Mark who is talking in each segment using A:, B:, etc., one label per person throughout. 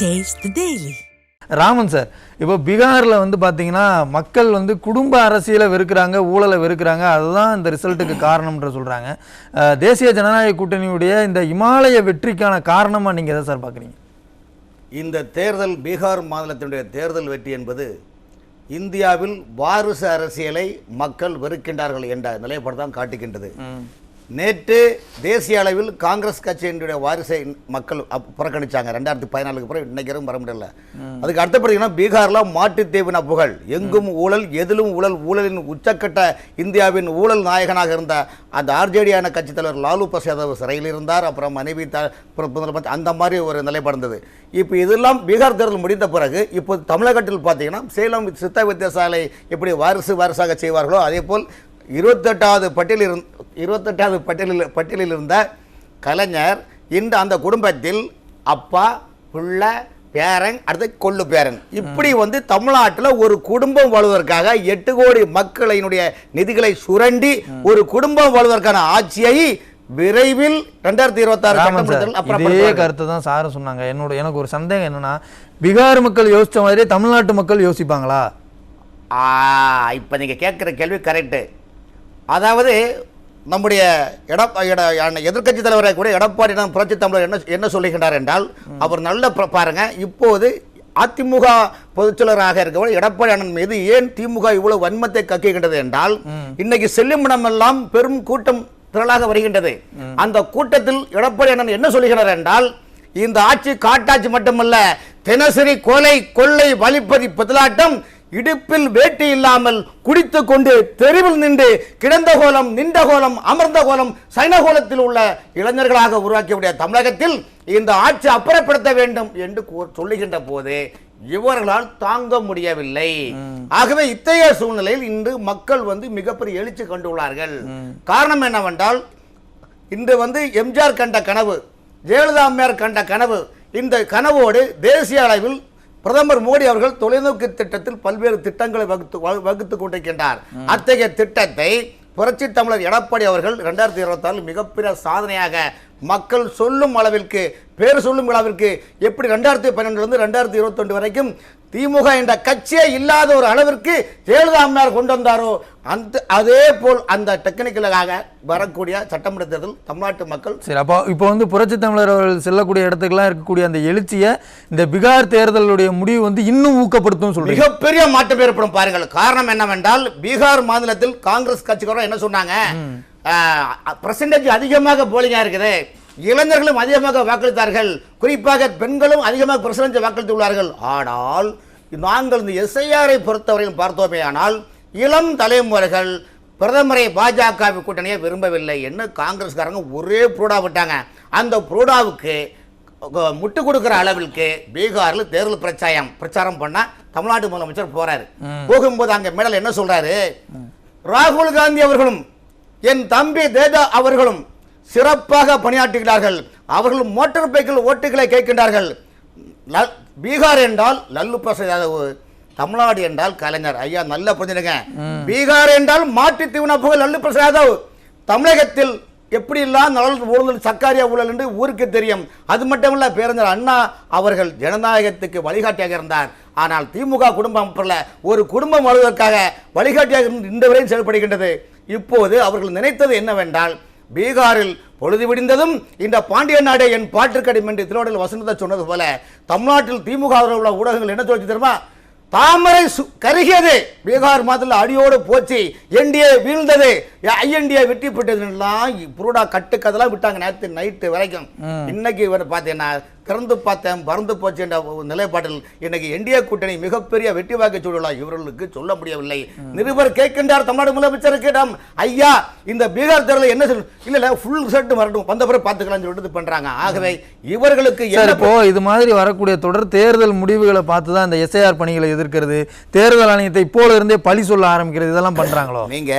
A: Taste the Daily.
B: Raman sir, இப்போ பீகாரில் வந்து பார்த்தீங்கன்னா மக்கள் வந்து குடும்ப அரசியலை வெறுக்கிறாங்க, ஊழலை வெறுக்கிறாங்க. அதுதான் இந்த ரிசல்ட்டுக்கு காரணம்ன்ற சொல்கிறாங்க. தேசிய ஜனநாயக கூட்டணியுடைய இந்த இமாலய வெற்றிக்கான காரணமாக நீங்கள் எதை சார் பார்க்குறீங்க?
C: இந்த தேர்தல், பீகார் மாநிலத்தினுடைய தேர்தல் வெற்றி என்பது இந்தியாவில் வாரிசு அரசியலை மக்கள் வெறுக்கின்றார்கள் என்ற நிலைப்பாடு தான் காட்டுகின்றது. நேற்று தேசிய அளவில் காங்கிரஸ் கட்சியினுடைய வாரிசை மக்கள் புறக்கணிச்சாங்க. 2014 பிறகு இன்னைக்கு வர முடியல. அதுக்கு அடுத்தபடினா பீகார்ல மாட்டுத்தீவின புகழ், எங்கும் ஊழல், எதிலும் ஊழல், ஊழலின் உச்சக்கட்ட இந்தியாவின் ஊழல் நாயகனாக இருந்த அந்த ஆர்ஜேடியான கட்சி தலைவர் லாலு பிரசாத் சிறையில் இருந்தார். அப்புறம் மனைவி அந்த மாதிரி ஒரு நிலைப்பாடு இருந்தது. இப்போ இதெல்லாம் பீகார் தேர்தல் முடிந்த பிறகு இப்போ தமிழகத்தில் பார்த்தீங்கன்னா சேலம் சித்த வித்தியாசாலை எப்படி வாரிசாக செய்வார்களோ அதே போல் 28வது பட்டியலில் இருந்த கலைஞர் இந்த அந்த குடும்பத்தில் அப்பா, பிள்ளை, பேரன், அடுத்து கொள்ளு பேரன், இப்படி வந்து தமிழ்நாட்டில் ஒரு குடும்பம் வாழ்வதற்காக 8 கோடி மக்களினுடைய நிதிகளை சுரண்டி ஒரு குடும்பம் வாழ்வதற்கான ஆட்சியை விரைவில் 2026
B: இதே கருத்து தான் சாரும் சொன்னாங்க. எனக்கு ஒரு சந்தேகம் என்னன்னா, பீகார் மக்கள் யோசிச்ச மாதிரி தமிழ்நாட்டு மக்கள் யோசிப்பாங்களா?
C: இப்போ நீங்கள் கேட்குற கேள்வி கரெக்டு. அதாவது நம்முடைய எதிர்க்கட்சி தலைவரை கூட எடப்பாடி புரட்சி தமிழர் என்ன சொல்லுகின்றார் என்றால், அவர் நல்ல பாருங்க, இப்போது அதிமுக பொதுச்செயலராக இருக்கவர் எடப்பாடி அண்ணன் மீது ஏன் திமுக இவ்வளவு வன்மத்தை கக்குகின்றது என்றால், இன்னைக்கு செல்லும் இடமெல்லாம் பெரும் கூட்டம் திரளாக வருகின்றது. அந்த கூட்டத்தில் எடப்பாடி அண்ணன் என்ன சொல்லுகிறார் என்றால், இந்த ஆட்சி காட்டாட்சி மட்டுமல்ல, தினசரி கொலை, கொள்ளை, வழிப்பறி, பதிலாட்டம், இடுப்பில் வேட்டி இல்லாமல் குடித்து கொண்டு தெருவில் நின்று கிடந்த கோலம், நின்ற கோலம், அமர்ந்த கோலம், சைனகோலத்தில் உள்ள இளைஞர்களாக உருவாக்கிய தமிழகத்தில் இந்த ஆட்சி அப்புறப்படுத்த வேண்டும் என்று சொல்லுகின்ற போது இவர்களால் தாங்க முடியவில்லை. ஆகவே இத்தகைய சூழ்நிலையில் இன்று மக்கள் வந்து மிகப்பெரிய எழுச்சி கண்டுள்ளார்கள். காரணம் என்னவென்றால், இன்று வந்து எம்ஜிஆர் கண்ட கனவு, ஜெயலலிதா அம்மையார் கண்ட கனவு, இந்த கனவோடு தேசிய அளவில் பிரதமர் மோடி அவர்கள் தொலைநோக்கு திட்டத்தில் பல்வேறு திட்டங்களை வகுத்துக் கொண்டிருக்கின்றார். அத்தகைய திட்டத்தை புரட்சி தமிழர் எடப்பாடி அவர்கள் 2026 மிகப்பெரிய சாதனையாக மக்கள் சொல்லும் அளவிற்கு, பேர் சொல்லும் அளவிற்கு, எப்படி 2012 2022 வரைக்கும் திமுக என்ற கட்சியே இல்லாத ஒரு அளவிற்கு ஜெயலலிதா அம்மையார் கொண்டு வந்தாரோ அதே போல் அந்த டெக்னிக்கலாக வரக்கூடிய சட்டமன்ற தேர்தல் தமிழ்நாட்டு மக்கள்.
B: சரி, அப்போ இப்போ வந்து புரட்சி தமிழர் அவர்கள் செல்லக்கூடிய இடத்துக்கெல்லாம் இருக்கக்கூடிய அந்த எழுச்சியை இந்த பீகார் தேர்தலுடைய முடிவு வந்து இன்னும் ஊக்கப்படுத்தும் சொல்றீங்க?
C: மிகப்பெரிய மாற்றம் ஏற்படும் பாருங்கள். காரணம் என்னவென்றால், பீகார் மாநிலத்தில் காங்கிரஸ் கட்சிக்காரர் என்ன சொன்னாங்க, பெர்சன்டேஜ் அதிகமாக போலிங்கா இருக்குது, இளைஞர்களும் அதிகமாக வாக்களித்தார்கள், குறிப்பாக பெண்களும் அதிகமாக பெர்சன்டேஜ் வாக்களித்துள்ளார்கள். ஆனால் நாங்கள் இந்த எஸ்ஐஆரை பொறுத்தவரையில் பார்த்தோமே ஆனால் இளம் தலைமுறைகள் பிரதமரை பாஜக கூட்டணியை விரும்பவில்லை என்று காங்கிரஸ்காரங்க ஒரே புரோடா விட்டாங்க. அந்த புரோடாவுக்கு முட்டு கொடுக்கிற அளவிற்கு பீகாரில் தேர்தல் பிரச்சாரம் பண்ண தமிழ்நாட்டு முதலமைச்சர் போறாரு. போகும்போது அங்க மேடல் என்ன சொல்றாரு, ராகுல் காந்தி அவர்களும் என் தம்பி தேஜா அவர்களும் சிறப்பாக பணியாற்றுகிறார்கள், அவர்கள் மோட்டார் சைக்கிள் ஓட்டுகளை கேட்கின்றார்கள். பீகார் என்றால் லல்லு பிரசாத் யாதவ், தமிழ்நாடு என்றால் கலைஞர். ஐயா நல்லா புரிஞ்சுடுங்க, பீகார் என்றால் மாட்டுத்தீவன புகழ் லல்லு பிரசாத் யாதவ். தமிழகத்தில் எப்படி எல்லாம் ஊழல், சர்க்காரியா ஊழல் என்று ஊருக்கு தெரியும். அது மட்டுமல்ல, பேரறிஞர் அண்ணா அவர்கள் ஜனநாயகத்துக்கு வழிகாட்டியாக இருந்தார். ஆனால் திமுக குடும்பம் ஒரு குடும்பம் வாழ்வதற்காக வழிகாட்டியாக இந்த வரையும் செயல்படுகின்றது. இப்போது அவர்கள் நினைத்தது என்னவென்றால், பீகாரில் பொழுது விடிந்ததும் இந்த பாண்டிய நாடே என் பாட்டுக்கடி என்று திருவள்ளுவர் வசனத்தை சொன்னது போல தமிழ்நாட்டில் திமுக உள்ள ஊடகங்கள் என்ன சொல்லி தெரியுமா, தாமரை கருகியது, பீகார் மாதத்தில் அடியோடு போச்சு, என்டிஏ வீழ்ந்தது, ஐஎன்டிஏ வெற்றி பெற்றதுலாம் புரோடா கட்டுக்கதெல்லாம் விட்டாங்க நேற்று நைட்டு வரைக்கும். இன்னைக்கு பார்த்தீங்கன்னா திறந்து பார்த்தேன் பறந்து போச்சு என்ற நிலைப்பாட்டில் இன்னைக்கு என்டிஏ கூட்டணி மிகப்பெரிய வெற்றி வாக்கு சூழலா இவர்களுக்கு சொல்ல முடியவில்லை. நிருபர் கேட்கின்றார் தமிழ்நாடு முதலமைச்சருக்கிடம், ஐயா இந்த பீகார் தேர்தல் என்ன சொல்ல, இல்ல ஃபுல் ரிசல்ட் வரட்டும் வந்த பிறகு பார்த்துக்கலாம் சொல்லிட்டு பண்றாங்க. ஆகவே இவர்களுக்கு
B: இப்போ இது மாதிரி வரக்கூடிய தொடர் தேர்தல் முடிவுகளை பார்த்து தான் இந்த எஸ்ஐஆர் பணிகளை எதிர்க்கிறது, தேர்தல் ஆணையத்தை இப்போல இருந்தே பழி சொல்ல ஆரம்பிக்கிறது, இதெல்லாம் பண்றாங்களோ?
C: நீங்க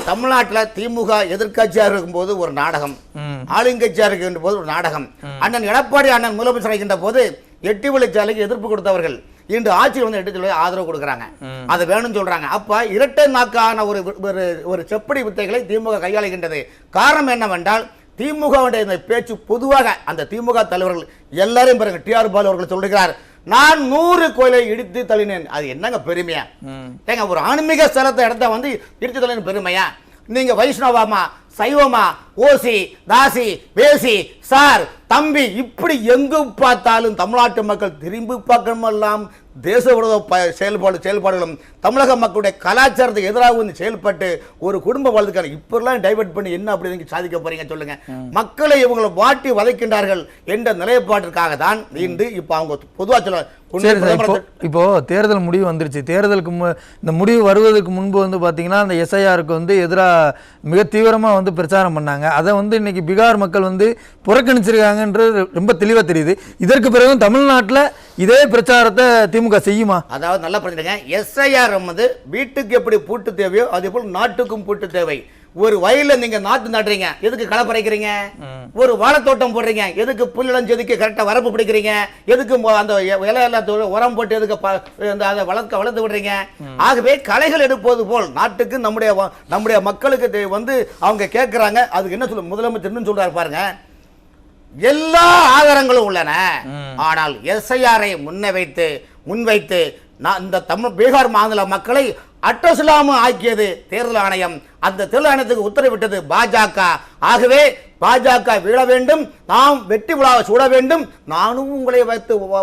C: தமிழ்நாட்டில் திமுக எதிர்கட்சியாக இருக்கும்போது ஒரு நாடகம், ஆளுங்கட்சியாக இருக்கின்ற போது ஒரு நாடகம். அண்ணன் எடப்பாடி அண்ணன் முதலமைச்சர் இருக்கின்ற போது 8 வழிச்சாலைக்கு எதிர்ப்பு கொடுத்தவர்கள் இன்று ஆட்சியில் வந்து 8 வழி ஆதரவு கொடுக்குறாங்க, அது வேணும்னு சொல்றாங்க. அப்ப இரட்டை நாக்கான ஒரு செப்படி வித்தைகளை திமுக கையாளுகின்றது. காரணம் என்னவென்றால், திமுகவுடைய இந்த பேச்சு பொதுவாக அந்த திமுக தலைவர்கள் எல்லாரும் பாருங்க, டிஆர் பாலு அவர்கள் சொல்லுகிறார், நான் 100 கோயிலை இடித்து தள்ளினேன். அது என்னங்க பெருமையா? ஏங்க, ஒரு ஆன்மீக ஸ்தலத்தை இடத்த வந்து இடித்து தள்ளின பெருமையா? நீங்க வைஷ்ணவாமா, சைவமா, ஓசி, தாசி, வேசி, சார், தம்பி, இப்படி எங்கு பார்த்தாலும் தமிழ்நாட்டு மக்கள் திரும்பி பார்க்கணுமெல்லாம் தேச விரோத செயல்பாடுகளும் தமிழக மக்களுடைய கலாச்சாரத்துக்கு எதிராக வந்து செயல்பட்டு ஒரு குடும்ப வாழ்க்கையை இப்பெல்லாம் டைவர்ட் பண்ணி என்ன அப்படி நீங்க சாதிக்க போறீங்க சொல்லுங்க? மக்களை இவங்களை வாட்டி வதைக்கின்றார்கள் என்ற நிலைப்பாட்டிற்காக தான் இன்று இப்ப அவங்க பொதுவா சொல்ல.
B: இப்போ தேர்தல் முடிவு வந்துருச்சு. தேர்தலுக்கு இந்த முடிவு வருவதற்கு முன்பு வந்து பாத்தீங்கன்னா அந்த எஸ்ஐஆருக்கு வந்து எதிராக மிக தீவிரமா வந்து பிரச்சாரம் பண்ணாங்க. அதை வந்து இன்னைக்கு பீகார் மக்கள் வந்து புறக்கணிச்சிருக்காங்கன்றது ரொம்ப தெளிவா தெரியுது. இதற்கு பிறகும் தமிழ்நாட்டில் இதே பிரச்சாரத்தை திமுக செய்யுமா?
C: அதாவது நல்லா புரிஞ்சுங்க, எஸ்ஐஆர் வந்து வீட்டுக்கு எப்படி பூட்டு தேவையோ அதே போல் நாட்டுக்கும் பூட்டு தேவை. ஒரு வயல்ல நீங்க நாட்டு நடுறீங்க, எதுக்கு களை பறிக்கிறீங்க? ஒரு வாழைத்தோட்டம் போடுறீங்க, எதுக்கு புல்லிடம் செதுக்கி கரெக்டா வரப்பு பிடிக்கிறீங்க? எதுக்கு அந்த இலையெல்லாம் உரம் போட்டு எதுக்கு அதை வளர்த்து விடுறீங்க? ஆகவே களைகள் எடுப்பது போல் நாட்டுக்கு நம்முடைய மக்களுக்கு வந்து அவங்க கேட்கிறாங்க. அதுக்கு என்ன சொல்ல முதலமைச்சர் சொல்றாரு பாருங்க, எல்லா ஆதாரங்களும் உள்ளன, ஆனால் எஸ்ஐஆரை முன்வைத்து இந்த பீகார் மாநில மக்களை அட்டசுலாம ஆக்கியது தேர்தல் ஆணையம். அந்த தேர்தல் ஆணையத்துக்கு உத்தரவிட்டது பாஜக. ஆகவே பாஜக வீழ வேண்டும், நாம் வெற்றி விழாவை சூட வேண்டும். நானும் உங்களை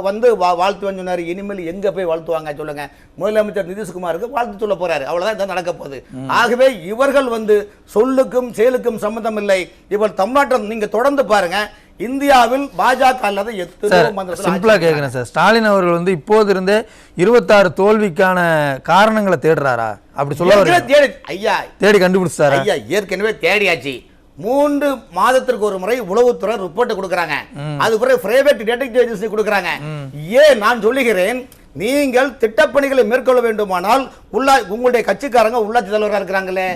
C: வந்து வாழ்த்துவேன் சொன்னார். இனிமேல் எங்க போய் வாழ்த்துவாங்க சொல்லுங்க? முதலமைச்சர் நிதிஷ்குமாருக்கு வாழ்த்து சொல்ல போறாரு, அவ்வளவுதான் இதான் நடக்க போகுது. ஆகவே இவர்கள் வந்து சொல்லுக்கும் செயலுக்கும் சம்பந்தம் இல்லை. இவர் தமிழ்நாட்டில் நீங்க தொடர்ந்து பாருங்க, இந்தியாவில் பாஜக அல்லாத
B: சிம்பிளா கேக்குறேன் சார், ஸ்டாலின் அவர்கள் வந்து இப்போது இருந்தே 26 தோல்விக்கான காரணங்களை தேடுறாரா? அப்படி சொல்ல
C: ஐயா
B: தேடி கண்டுபிடிச்சாரா?
C: ஐயா ஏற்கனவே தேடியாச்சு. 3 மாதத்திற்கு ஒரு முறை உளவுத்துறை ரிப்போர்ட் கொடுக்கறாங்க. அது பிறகு பிரைவேட் டிடெக்டிவ் ஏஜென்சி கொடுக்கறாங்க. ஏன் நான் சொல்லுகிறேன், நீங்கள் திட்டப்பணிகளை மேற்கொள்ள வேண்டுமானால் உங்களுடைய கட்சிக்காரங்க உள்ளாட்சி தலைவராக இருக்கிறாங்களே,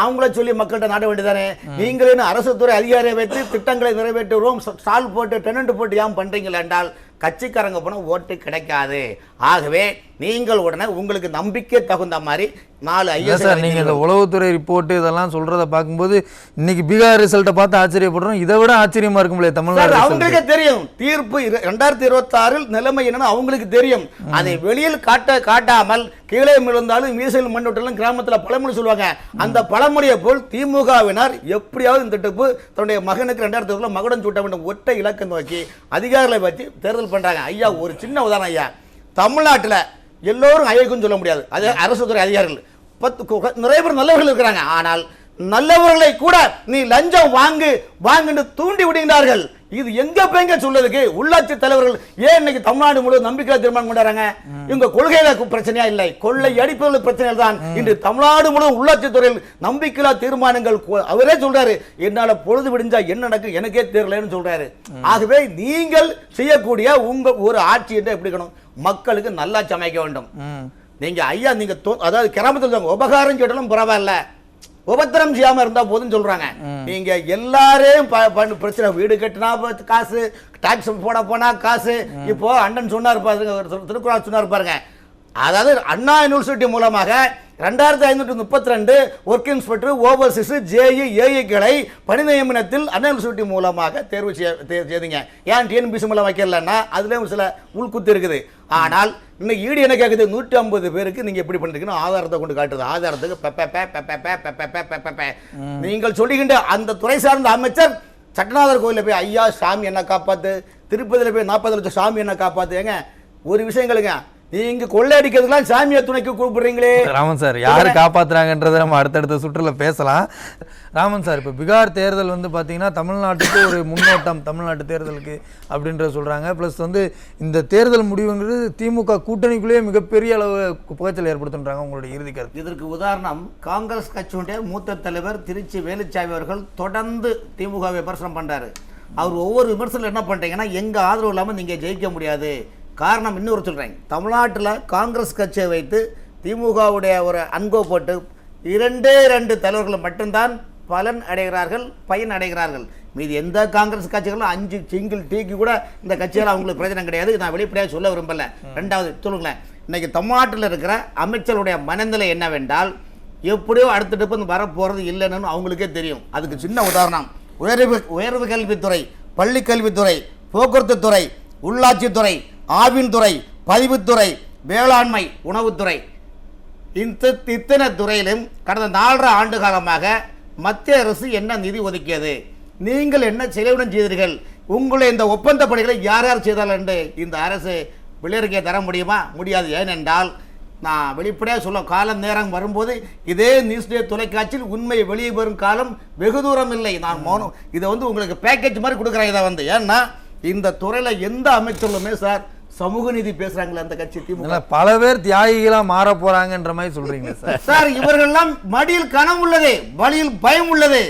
C: அவங்கள சொல்லி மக்கள்கிட்ட நாட வேண்டியதானே? நீங்களே அரசு துறை அதிகாரியை வைத்து திட்டங்களை நிறைவேற்றுவோம் ஸ்டால் போட்டு டெனண்ட் போட்டு ஏன் பண்றீங்களா என்றால் கட்சிக்காரங்க போன ஓட்டு கிடைக்காது. ஆகவே நீங்கள் உடனே உங்களுக்கு நம்பிக்கை தகுந்த மாதிரி 4 ஐஎஸ்
B: நீங்க இந்த உளவுத்துறை ரிப்போர்ட் இதெல்லாம் சொல்றத பார்க்கும்போது இன்னைக்கு பீகார் ரிசல்ட்டை பார்த்து ஆச்சரியப்படுறோம். இதை விட ஆச்சரியமா இருக்கும்ல தமிழ்நாடு.
C: அவங்களுக்கு தெரியும் தீர்ப்பு 2026 நிலைமை என்னன்னு அவங்களுக்கு தெரியும். அதை வெளியில் காட்டாமல் கீழே விழுந்தாலும் மீசையில் மண் விட்டாலும் கிராமத்தில் பழமொழி சொல்லுவாங்க. அந்த பழமொழியை போல் திமுகவினர் எப்படியாவது இந்த திட்டப்பு தன்னுடைய மகனுக்கு 2000 மகுடம் சூட்ட வேண்டும் ஒற்றை இலக்கை நோக்கி அதிகாரிகளை வச்சு தேர்தல் பண்றாங்க. ஐயா ஒரு சின்ன உதாரணம் ஐயா, தமிழ்நாட்டில் எல்லோரும் ஐயக்குன்னு சொல்ல முடியாது, அது அரசு துறை அதிகாரிகள் நிறைய பேர் நல்லவர்கள் இருக்கிறாங்க. ஆனால் நல்லவர்களை கூட நீ லஞ்சம் வாங்குன்னு தூண்டி விடுகிறார்கள். இது எங்க போய்ங்க சொல்றதுக்கு? உள்ளாட்சி தலைவர்கள் ஏன் இன்னைக்கு தமிழ்நாடு முழு நம்பிக்கை தீர்மானம் கொண்டாடுறாங்க? இவங்க கொள்கையில பிரச்சனையா இல்லை, கொள்ளை அடிப்பதில் பிரச்சனை தான். இன்று தமிழ்நாடு முழு உள்ளாட்சி துறையில் நம்பிக்கையில்லா தீர்மானங்கள். அவரே சொல்றாரு, என்னால பொழுது விடிஞ்சா என்ன நடக்கும் எனக்கே தெரியலன்னு சொல்றாரு. ஆகவே நீங்கள் செய்யக்கூடிய உங்க ஒரு ஆட்சி என்று எப்படி இருக்கணும்? மக்களுக்கு நல்லா சமைக்க வேண்டும். நீங்க ஐயா நீங்க அதாவது கிராமத்தில் உபகாரம் கேட்டாலும் பரவாயில்ல, உபத்திரம் செய்யாம இருந்தா போதுன்னு சொல்றாங்க. நீங்க எல்லாரையும் பிரச்சனை, வீடு கட்டினா காசு, டாக்ஸ் போனா காசு. இப்போ அண்ணன் சொன்னார் பாருங்க, திருக்குறள் சொன்னார் பாருங்க, அதாவது அண்ணா யூனிவர்சிட்டி மூலமாக 2532 ஒர்க் இன்ஸ்பெக்டர் ஓவர்சீஸ் ஜேஇ ஏஇக்களை பணி நியமனத்தில் அண்ணா யூனிவர்சிட்டி மூலமாக தேர்வு செய்தீங்க. ஏன் டிஎன்பிசி மூலம் வைக்கலன்னா அதுலயும் சில உள்குத்து இருக்குது. ஆனால் இன்னைக்கு ஈடு என்ன கேட்குது, 150 பேருக்கு நீங்க எப்படி பண்றீங்கன்னு ஆதாரத்தை கொண்டு காட்டுறது. ஆதாரத்துக்கு நீங்கள் சொல்லுகின்ற அந்த துறை சார்ந்த அமைச்சர் சட்டநாதர் கோயில போய் ஐயா சாமி என்ன காப்பாத்து, திருப்பதியில போய் 40 லட்சம் சாமி என்ன காப்பாத்து. ஏங்க ஒரு விஷயங்களுங்க, நீங்க கொள்ளையடிக்கிறதுலாம் சாமியை துணைக்கு கூப்பிடுறீங்களே.
B: ராமன் சார் யாரு காப்பாத்துறாங்கன்றதை நம்ம அடுத்தடுத்த சுற்றுல பேசலாம். ராமன் சார், இப்போ பீகார் தேர்தல் வந்து பார்த்தீங்கன்னா தமிழ்நாட்டுக்கு ஒரு முன்னோட்டம், தமிழ்நாட்டு தேர்தலுக்கு அப்படின்ற சொல்றாங்க. ப்ளஸ் வந்து இந்த தேர்தல் முடிவுங்கிறது திமுக கூட்டணிக்குள்ளேயே மிகப்பெரிய அளவு புகைச்சல் ஏற்படுத்துன்றாங்க. உங்களுடைய இறுதி கருத்து?
C: இதற்கு உதாரணம் காங்கிரஸ் கட்சியுடைய மூத்த தலைவர் திருச்சி வேலுச்சாமி அவர்கள் தொடர்ந்து திமுக விமர்சனம் பண்றாரு. அவர் ஒவ்வொரு விமர்சனம் என்ன பண்றீங்கன்னா, எங்க ஆதரவு இல்லாமல் நீங்க ஜெயிக்க முடியாது. காரணம் இன்னொரு சொல்கிறேன், தமிழ்நாட்டில் காங்கிரஸ் கட்சியை வைத்து திமுகவுடைய ஒரு அன்கோ போட்டு 2 தலைவர்கள் மட்டும்தான் பயன் அடைகிறார்கள். மீது எந்த காங்கிரஸ் கட்சிகளும் 5 சிங்கிள் டீக்கு கூட இந்த கட்சியால் அவங்களுக்கு பிரயோஜனம் கிடையாது. நான் வெளிப்படையாக சொல்ல விரும்பல. 2வது சொல்லுங்களேன், இன்னைக்கு தமிழ்நாட்டில் இருக்கிற அமைச்சருடைய மனநிலை என்னவென்றால், எப்படியோ அடுத்த டிப்பு வரப்போகிறது இல்லைன்னு அவங்களுக்கே தெரியும். அதுக்கு சின்ன உதாரணம், உயர்வு கல்வித்துறை, பள்ளி கல்வித்துறை, போக்குவரத்து துறை, உள்ளாட்சித்துறை, ஆவின்துறை, பதிவுத்துறை, வேளாண்மை, உணவுத்துறை, இத்தனை துறையிலும் கடந்த 4.5 ஆண்டு காலமாக மத்திய அரசு என்ன நிதி ஒதுக்கியது, நீங்கள் என்ன செலவினம் செய்தீர்கள், உங்களை இந்த ஒப்பந்த பணிகளை யார் யார் செய்தார்கள் என்று இந்த அரசு விளையாடுக்கே தர முடியுமா? முடியாது. ஏனென்றால் நான் வெளிப்படையாக சொல்ல, காலம் நேரம் வரும்போது இதே நியூஸ் டே தொலைக்காட்சியில் உண்மை வெளியே வரும் காலம் வெகு தூரம் இல்லை. நான் மௌனம் இதை உங்களுக்கு பேக்கேஜ் மாதிரி கொடுக்குறேன். இதை ஏன்னா இந்த துறையில் எந்த அமைச்சர்களுமே சார் சமூக நீதி பேசுறாங்களே அந்த கட்சி திமுக,
B: பல பேர் தியாகிகளா மாற போறாங்கன்ற மாதிரி சொல்றீங்க சார்.
C: சார் இவர்கள்லாம் மடியில் கனம் உள்ளது, வழியில் பயம் உள்ளது.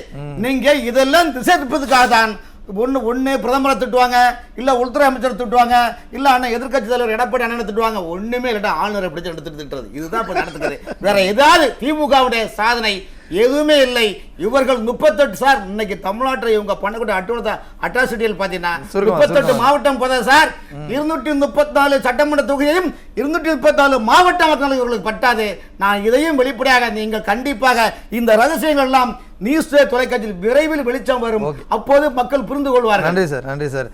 C: நீங்க இதெல்லாம் திசை திருப்பதுக்காக தான் ஒண்ணு பிரதமரை திட்டுவாங்க, இல்ல உள்துறை அமைச்சர் திட்டுவாங்க, இல்ல அண்ணன் எதிர்க்கட்சி தலைவர் எடப்பாடி அண்ணனை திட்டுவாங்க. ஒண்ணுமே இல்லட்டா ஆளுநரை பிடிச்சு எடுத்துட்டு திட்டுறது. இதுதான் இப்ப நடந்துக்குது. வேற ஏதாவது திமுகவுடைய சாதனை எதுவுமே இல்லை. இவர்கள் 38 சார் இன்னைக்கு தமிழ்நாட்டில் இவங்க பண்ணக்கூடிய அட்ராசிட்டியில் பார்த்தீங்கன்னா 38 மாவட்டம் போதா சார், 234 சட்டமன்ற தொகுதியையும் 234 மாவட்ட மக்களும் இவர்களுக்கு பட்டாது. நான் இதையும் வெளிப்படையாக நீங்கள் கண்டிப்பாக இந்த ரகசியங்கள் எல்லாம் நியூஸ் தொலைக்காட்சியில் விரைவில் வெளிச்சம் வரும். அப்போது மக்கள் புரிந்து கொள்வார்கள்.
B: நன்றி சார், நன்றி சார்.